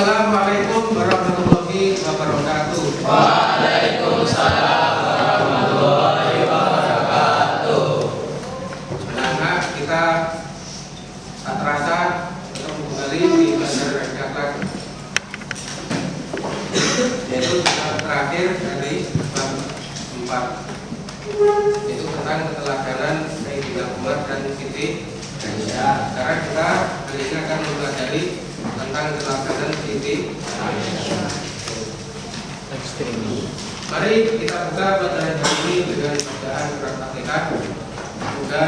Assalamualaikum warahmatullahi wabarakatuh. Waalaikumsalam warahmatullahi wabarakatuh. Anak-anak, kita tak terasa bertemu kembali di Belajar Akhlak, yaitu terakhir dari bab 4, yaitu tentang keteladanan Sayyidina Umar dan Siti Aisyah. Sekarang kita hari ini akan mempelajari tentang keteladanan Siti Aisyah. Mari kita buka pelajaran hari ini dengan bacaan surat Fatihah. Semoga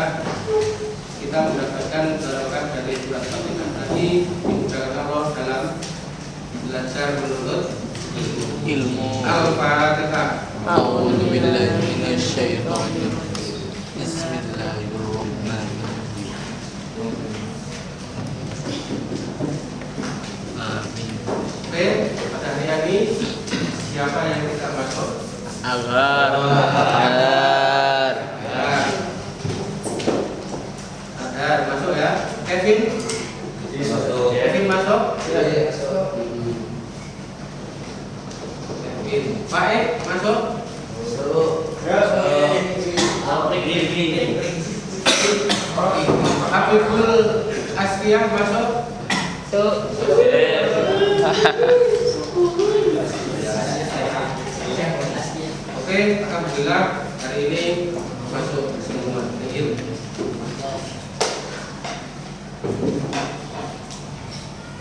kita mendapatkan barokah dari surat Fatihah tadi, dimudahkan Allah dalam belajar menuntut ilmu. Al-Fatihah. A'udzu billahi minasyaitonir rajim. Bismillahirrahmanirrahim. Amin. Oke, pada hari ini siapa yang tidak masuk? Agar. Ada masuk ya. Kevin? Masuk. Kevin masuk? Iya, masuk. Kevin. Pak E masuk? Masuk. Habibul Asfiah masuk? Oke, alhamdulillah hari ini masuk semua. Nihil.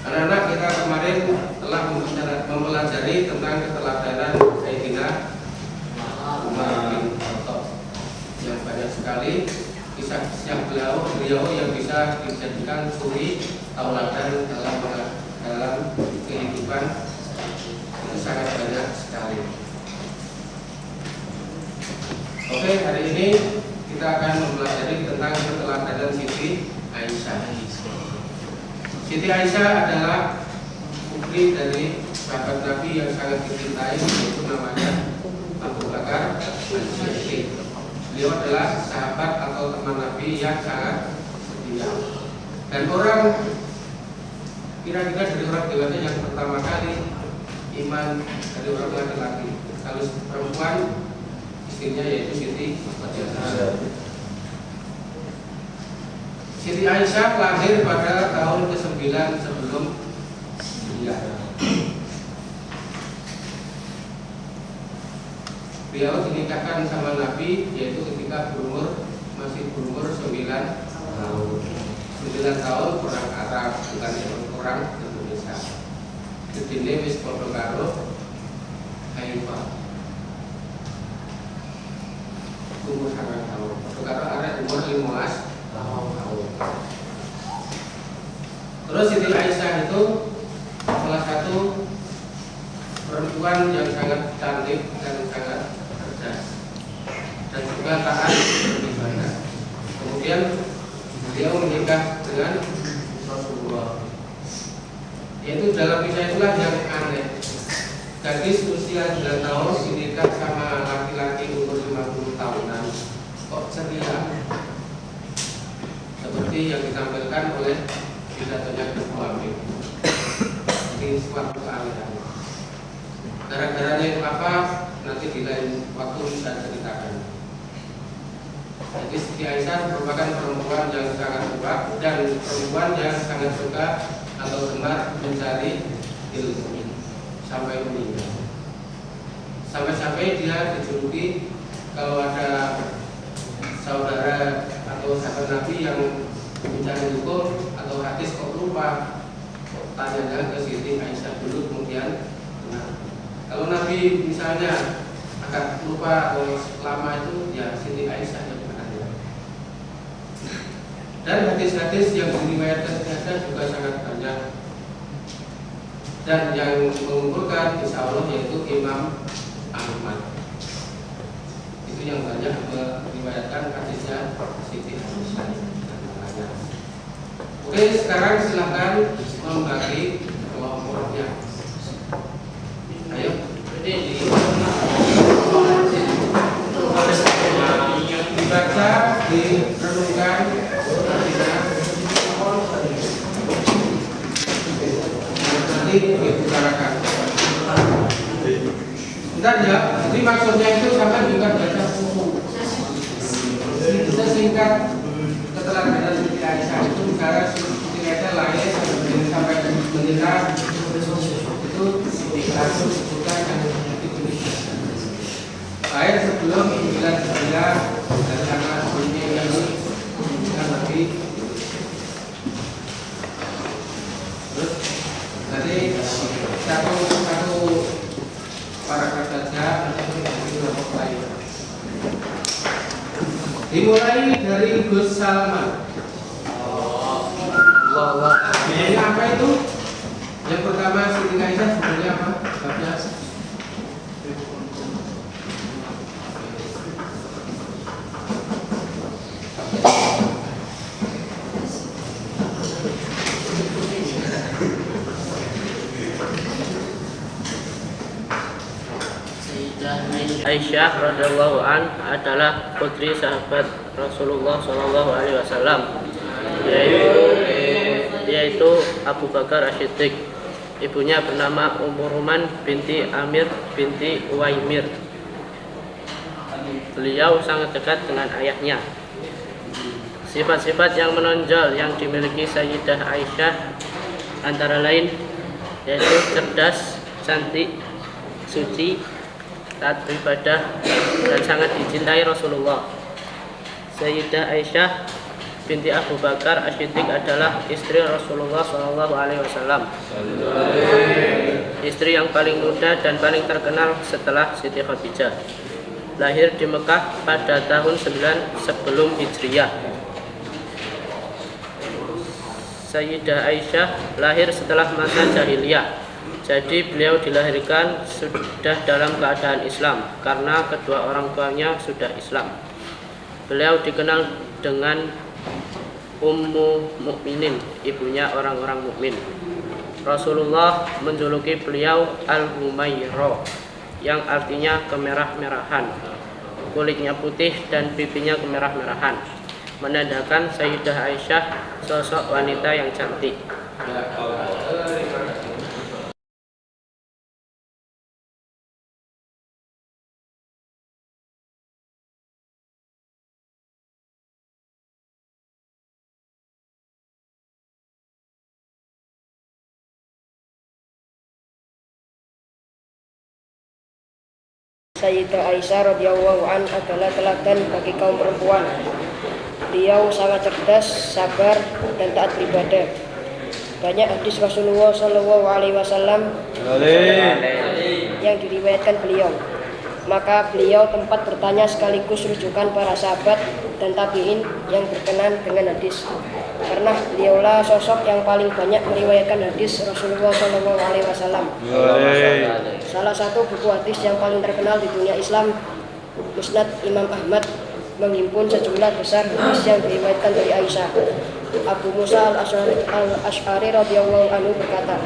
Anak-anak, kita kemarin telah mempelajari tentang keteladanan Sayyidina Umar bin Khattab yang banyak sekali kisah-kisah beliau yang bisa dijadikan suri tauladan dalam kehidupan, itu sangat banyak sekali. Oke, hari ini kita akan mempelajari tentang keteladanan Siti Aisyah. Siti Aisyah adalah putri dari sahabat Nabi yang sangat dicintai, yaitu namanya Abu Bakar As-Siddiq. Beliau adalah sahabat atau teman Nabi yang sangat setia. Dan orang kira-kira dari orang dewasa yang pertama kali iman dari orang laki-laki. Kalau perempuan, istrinya yaitu Siti Aisyah. Siti Aisyah lahir pada tahun ke-9 sebelum Hijriah. Beliau dinikahkan sama Nabi yaitu ketika masih berumur 9 tahun. 9 tahun orang Arab, bukan orang Indonesia. Jadi wis padha karo Haifah. Umur 9 tahun. Padha karo arek umur 15 tahun. Terus Siti Aisyah itu salah satu perempuan yang sangat cantik dan sangat cerdas dan juga taat beribadah. Kemudian beliau menikah dengan Rasulullah. Yaitu dalam kisah itulah yang aneh. Gadis usia 9 tahun dinikah sama laki-laki umur 50 tahunan. Kok ceria? Seperti yang ditampilkan oleh pidatonya Ketua Amin. Ini suatu keanehan. Gara-garanya itu apa? Nanti di lain waktu bisa ceritakan. Jadi Siti Aisyah merupakan perempuan yang sangat kuat dan perempuan yang sangat suka atau gemar mencari ilmu sampai meninggal. Sampai-sampai dia dijuluki kalau ada saudara atau sahabat Nabi yang mencari hukum atau hadis kok lupa, tanyanya ke Siti Aisyah dulu kemudian benar. Kalau Nabi misalnya agak lupa atau lama itu ya Siti Aisyah yang menanya. Dan hadis-hadis yang diriwayatkan Aisyah juga sangat banyak. Dan yang mengumpulkan insya Allah yaitu Imam Ahmad. Itu yang banyak meriwayatkan hadisnya Siti Aisyah. Oke, sekarang silakan membagi kelompoknya. Ayo, dibaca, direnungkan artinya. Nanti nanti diutarakan. Bentar ya, jadi maksudnya itu sama juga baca buku. Bisa singkat keteladanan Siti Aisyah itu misalnya Siti Aisyah lahir sampai menikah itu langsung disebutkan yang ditulis. Lahir sebelum 99 dan karena sebelumnya ini kan lebih. Terus nanti satu paragraf saja nanti berapa lain. Dimulai dari Gus Salman. Ini apa itu? Yang pertama Siti Aisyah sebetulnya apa? Babnya Aisyah radhiyallahu an adalah putri sahabat Rasulullah Shallallahu Alaihi Wasallam, yaitu Abu Bakar As-Siddiq. Ibunya bernama Ummu Ruman binti Amir binti Uwaimir. Beliau sangat dekat dengan ayahnya. Sifat-sifat yang menonjol yang dimiliki Sayyidah Aisyah antara lain yaitu cerdas, cantik, suci, taat beribadah, dan sangat dicintai Rasulullah. Sayyidah Aisyah binti Abu Bakar As-Siddiq adalah istri Rasulullah Shallallahu Alaihi Wasallam, istri yang paling muda dan paling terkenal setelah Siti Khadijah. Lahir di Mekah pada tahun 9 sebelum Hijriyah. Sayyidah Aisyah lahir setelah masa jahiliyah. Jadi beliau dilahirkan sudah dalam keadaan Islam karena kedua orang tuanya sudah Islam. Beliau dikenal dengan Ummu Mukminin, ibunya orang-orang mukmin. Rasulullah menjuluki beliau Al-Humairah, yang artinya kemerah-merahan. Kulitnya putih dan pipinya kemerah-merahan, menandakan Sayyidah Aisyah sosok wanita yang cantik. Sayyidah Aisyah radhiyallahu an adalah teladan bagi kaum perempuan. Beliau sangat cerdas, sabar, dan taat beribadah. Banyak hadis Rasulullah Shallallahu Alaihi Wasallam yang diriwayatkan beliau. Maka beliau tempat bertanya sekaligus rujukan para sahabat dan tabiin yang berkenan dengan hadis. Karena beliaulah sosok yang paling banyak meriwayatkan hadis Rasulullah Shallallahu Alaihi Wasallam. Salah satu buku hadis yang paling terkenal di dunia Islam, Musnad Imam Ahmad, menghimpun sejumlah besar hadis yang diriwayatkan dari Aisyah. Abu Musa al-Ash'ari radhiyallahu anhu berkata,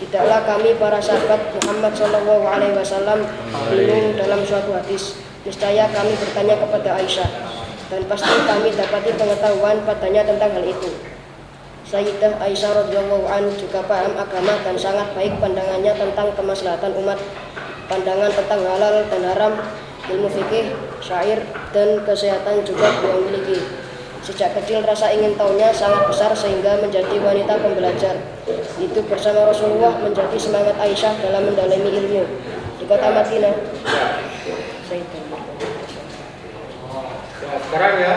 tidaklah kami para sahabat Muhammad Shallallahu Alaihi Wasallam bingung dalam suatu hadis. Niscaya kami bertanya kepada Aisyah, dan pasti kami dapati pengetahuan padanya tentang hal itu. Sayyidah Aisyah radhiyallahu anha juga paham agama dan sangat baik pandangannya tentang kemaslahatan umat, pandangan tentang halal dan haram, ilmu fikih, syair, dan kesehatan juga beliau miliki. Sejak kecil rasa ingin tahunya sangat besar sehingga menjadi wanita pembelajar. Itu bersama Rasulullah menjadi semangat Aisyah dalam mendalami ilmu. Di kota Madinah. sekarang ya.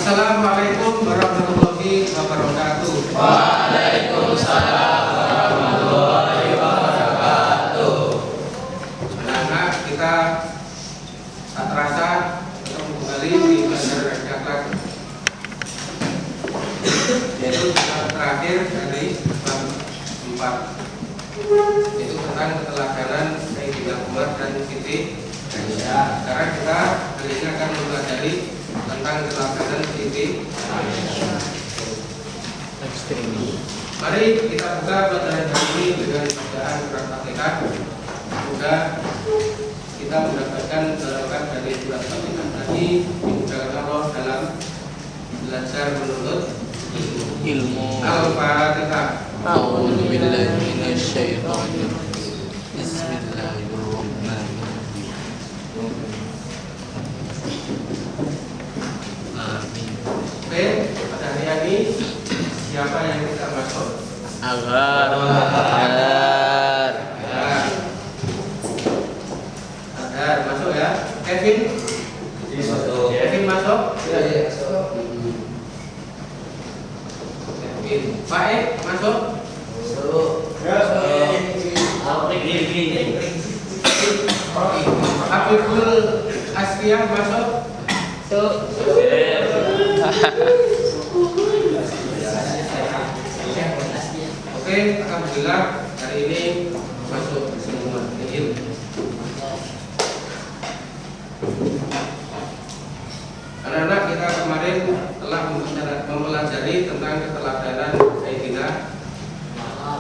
Assalamualaikum warahmatullahi wabarakatuh. Waalaikumsalam warahmatullahi wabarakatuh. Anak-anak, kita tak terasa ketemu kembali di pelajaran akhlak, yaitu terakhir dari bab 4, yaitu tentang keteladanan Sayyidina Umar dan Siti Aisyah. Sekarang kita hari ini akan mempelajari tentang keteladanan Siti Aisyah. Mari kita buka pelajaran hari ini dengan bacaan surat Fatihah. Semoga kita mendapatkan barokah dari surat Fatihah tadi, dimudahkan Allah dalam belajar menuntut ilmu. Al-Fatihah. A'udzu billahi minasyaitonir rajim. Bismillahirrahmanirrahim. Amin. Oke, pada hari ini siapa yang tidak masuk? Agar Ada masuk ya. Kevin? Masuk. Kevin masuk? Iya, masuk. Kevin. Pak E masuk? Masuk. Habibul Asfiah masuk? Oke, alhamdulillah hari ini masuk semua. Anak-anak, kita kemarin telah mempelajari tentang keteladanan Sayyidina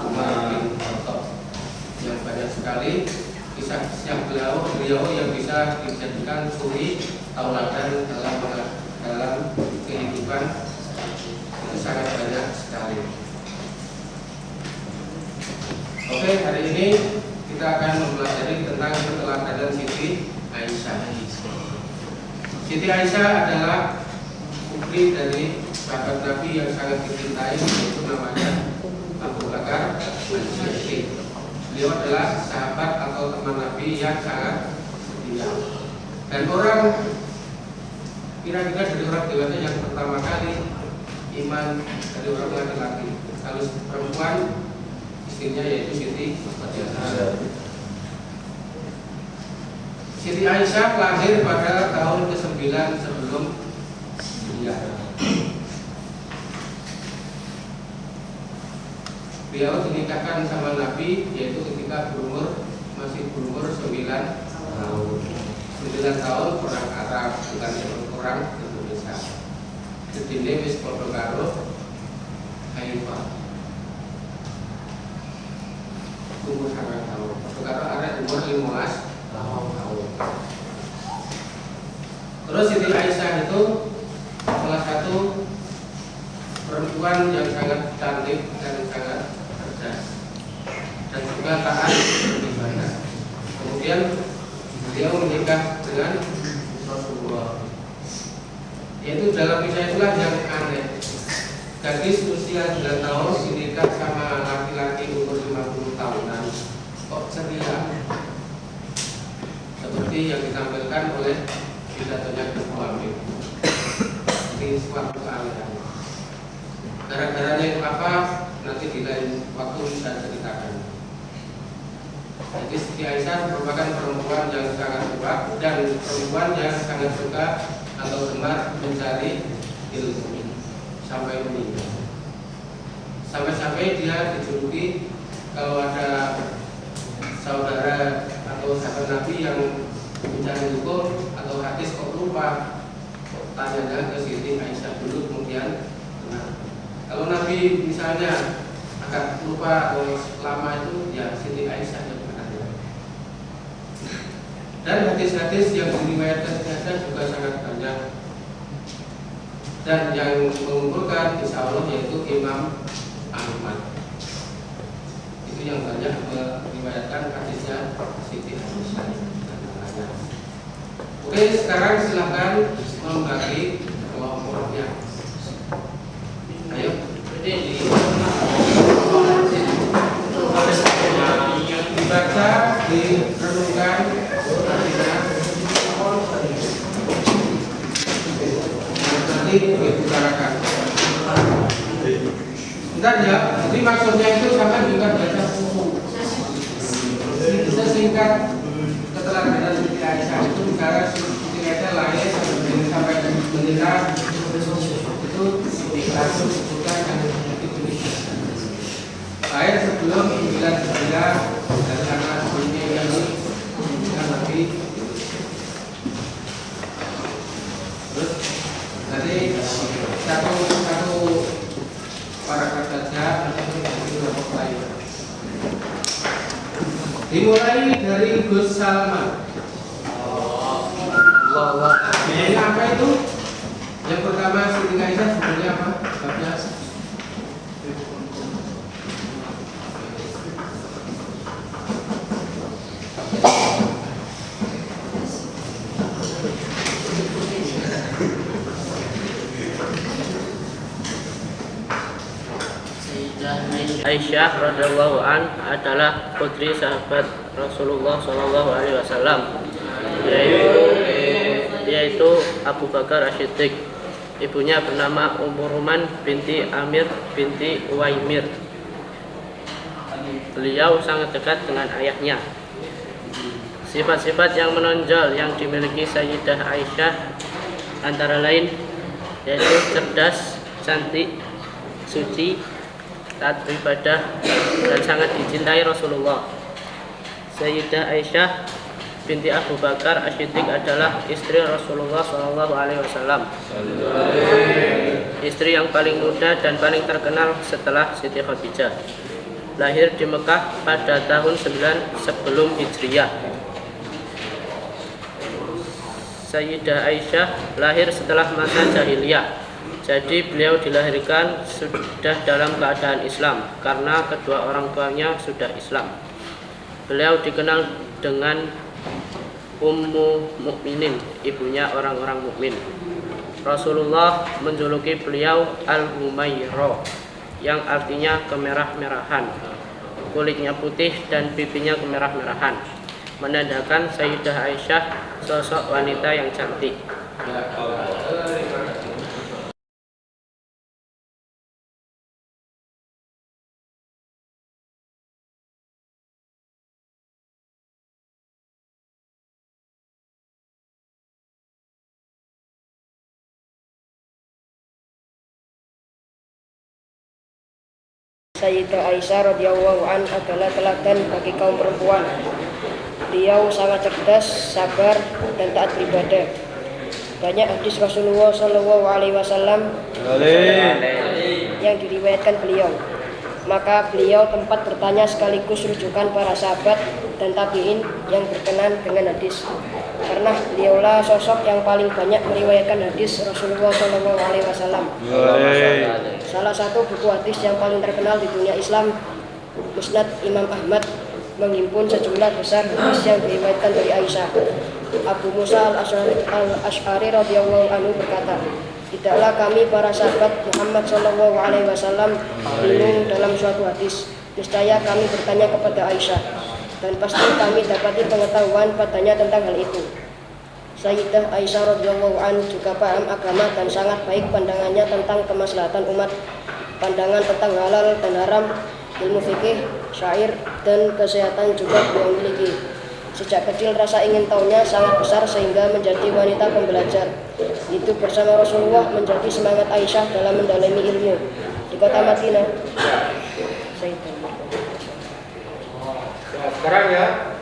Umar bin Khattab yang banyak sekali kisah-kisah beliau yang bisa dijadikan suri tauladan dalam kehidupan, itu sangat banyak sekali. Oke, hari ini kita akan mempelajari tentang keteladanan Siti Aisyah. Siti Aisyah adalah putri dari sahabat Nabi yang sangat dicintai, yaitu namanya Abu Bakar As-Siddiq. Beliau adalah sahabat atau teman Nabi yang sangat setia. Dan orang kira-kira dari orang dewasa yang pertama kali iman dari orang laki-laki. Kalau perempuan istrinya yaitu Siti Aisyah. Siti Aisyah lahir pada tahun ke-9 sebelum Hijrah. Beliau dinikahkan sama Nabi yaitu ketika masih berumur 9 tahun. 9 tahun perang Arab, bukan perang Indonesia. Jadi wis padha karo Haifah. Umur 9 tahun. Karo arek umur 15 tahun. Terus Siti Aisyah itu salah satu perempuan yang sangat cantik dan sangat cerdas dan juga taat beribadah. Kemudian beliau menikah dengan Rasulullah. Yaitu dalam kisah itulah yang aneh. Gadis usia 9 tahun dinikah sama laki-laki umur 50 tahunan. Kok ceria? Seperti yang ditampilkan oleh pidatonya Ketua di suatu aliran. Gara-garanya itu apa? Nanti di lain waktu saya ceritakan. Jadi Siti Aisyah merupakan perempuan yang sangat kuat dan perempuan yang sangat suka atau gemar mencari ilmu sampai meninggal. Sampai-sampai dia dijuluki kalau ada saudara atau sahabat Nabi yang mencari hukum atau hadis kok lupa, tanyanya ke Siti Aisyah dulu kemudian benar. Kalau Nabi misalnya agak lupa atau lama itu ya Siti Aisyah yang benar. Dan hadis-hadis yang diriwayatkan juga sangat banyak. Dan yang mengumpulkan insya Allah yaitu Imam Ahmad. Itu yang banyak meriwayatkan hadisnya Siti Aisyah. Oke, sekarang silakan membagi kelompoknya. Ayo, dibaca, direnungkan artinya. Nanti maksudnya itu sama juga baca buku. Kita singkat keterangan Siti Aisyah itu misalnya Siti Aisyah lahir sampai menikah itu langsung bukan lahir sebelum 9 bulan dan anak ini yang Nabi. Terus tadi satu paragraf saja dimulai dari Gus Salman. Ini apa itu? Yang pertama Siti Aisyah sebenarnya apa? Babnya Aisyah radhiyallahu an adalah putri sahabat Rasulullah Shallallahu Alaihi Wasallam, yaitu Abu Bakar As-Siddiq. Ibunya bernama Ummu Ruman binti Amir binti Uwaimir. Beliau sangat dekat dengan ayahnya. Sifat-sifat yang menonjol yang dimiliki Sayyidah Aisyah antara lain yaitu cerdas, cantik, suci, taat beribadah, dan sangat dicintai Rasulullah. Sayyidah Aisyah binti Abu Bakar As-Siddiq adalah istri Rasulullah SAW. Istri yang paling muda dan paling terkenal setelah Siti Khadijah. Lahir di Mekah pada tahun 9 sebelum Hijriyah. Sayyidah Aisyah lahir setelah masa jahiliyah. Jadi beliau dilahirkan sudah dalam keadaan Islam karena kedua orang tuanya sudah Islam. Beliau dikenal dengan Ummu Mukminin, ibunya orang-orang mukmin. Rasulullah menjuluki beliau Al-Humairah, yang artinya kemerah-merahan. Kulitnya putih dan pipinya kemerah-merahan, menandakan Sayyidah Aisyah sosok wanita yang cantik. Sayyidah Aisyah radhiyallahu an adalah teladan bagi kaum perempuan. Beliau sangat cerdas, sabar, dan taat beribadah. Banyak hadis Rasulullah Shallallahu Alaihi Wasallam yang diriwayatkan beliau. Maka beliau tempat bertanya sekaligus rujukan para sahabat dan tabi'in yang berkenan dengan hadis. Karena beliaulah sosok yang paling banyak meriwayatkan hadis Rasulullah Shallallahu Alaihi Wasallam. Salah satu buku hadis yang paling terkenal di dunia Islam, Musnad Imam Ahmad, menghimpun sejumlah besar hadis yang diriwayatkan dari Aisyah. Abu Musa al-Ash'ari radhiyallahu anhu berkata, tidaklah kami para sahabat Muhammad Shallallahu Alaihi Wasallam bingung dalam suatu hadis. Niscaya kami bertanya kepada Aisyah, dan pasti kami dapati pengetahuan padanya tentang hal itu. Sayyidah Aisyah radhiyallahu an juga paham agama dan sangat baik pandangannya tentang kemaslahatan umat, pandangan tentang halal dan haram, ilmu fikih, syair, dan kesehatan juga beliau miliki. Sejak kecil rasa ingin tahunya sangat besar sehingga menjadi wanita pembelajar. Itu bersama Rasulullah menjadi semangat Aisyah dalam mendalami ilmu. Di kota Madinah. Sekarang ya.